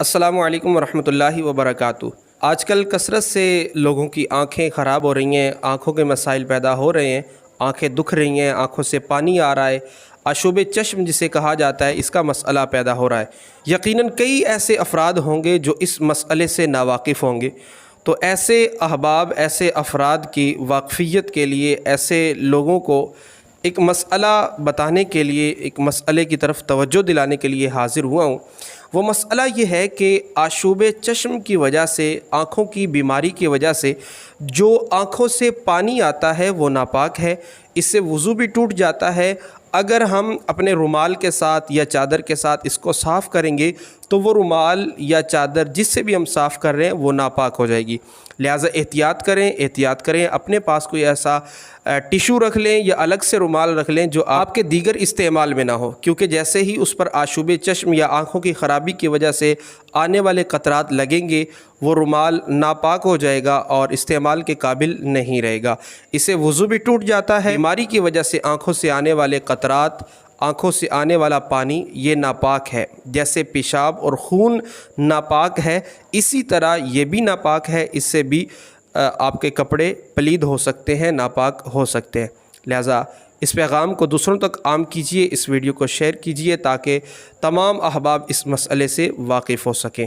السلام علیکم ورحمۃ اللہ وبرکاتہ۔ آج کل کثرت سے لوگوں کی آنکھیں خراب ہو رہی ہیں، آنکھوں کے مسائل پیدا ہو رہے ہیں، آنکھیں دکھ رہی ہیں، آنکھوں سے پانی آ رہا ہے، آشوب چشم جسے کہا جاتا ہے، اس کا مسئلہ پیدا ہو رہا ہے۔ یقیناً کئی ایسے افراد ہوں گے جو اس مسئلے سے ناواقف ہوں گے، تو ایسے احباب، ایسے افراد کی واقفیت کے لیے، ایسے لوگوں کو ایک مسئلہ بتانے کے لیے، ایک مسئلے کی طرف توجہ دلانے کے لیے حاضر ہوا ہوں۔ وہ مسئلہ یہ ہے کہ آشوب چشم کی وجہ سے، آنکھوں کی بیماری کی وجہ سے جو آنکھوں سے پانی آتا ہے وہ ناپاک ہے، اس سے وضو بھی ٹوٹ جاتا ہے۔ اگر ہم اپنے رومال کے ساتھ یا چادر کے ساتھ اس کو صاف کریں گے تو وہ رومال یا چادر جس سے بھی ہم صاف کر رہے ہیں وہ ناپاک ہو جائے گی۔ لہٰذا احتیاط کریں، اپنے پاس کوئی ایسا ٹیشو رکھ لیں یا الگ سے رومال رکھ لیں جو آپ کے دیگر استعمال میں نہ ہو، کیونکہ جیسے ہی اس پر آشوب چشم یا آنکھوں کی خرابی کی وجہ سے آنے والے قطرات لگیں گے، وہ رومال ناپاک ہو جائے گا اور استعمال کے قابل نہیں رہے گا، اس سے وضو بھی ٹوٹ جاتا ہے۔ بیماری کی وجہ سے آنکھوں سے آنے والے قطرات، آنکھوں سے آنے والا پانی یہ ناپاک ہے، جیسے پیشاب اور خون ناپاک ہے اسی طرح یہ بھی ناپاک ہے، اس سے بھی آپ کے کپڑے پلید ہو سکتے ہیں، ناپاک ہو سکتے ہیں۔ لہٰذا اس پیغام کو دوسروں تک عام کیجئے، اس ویڈیو کو شیئر کیجئے تاکہ تمام احباب اس مسئلے سے واقف ہو سکیں۔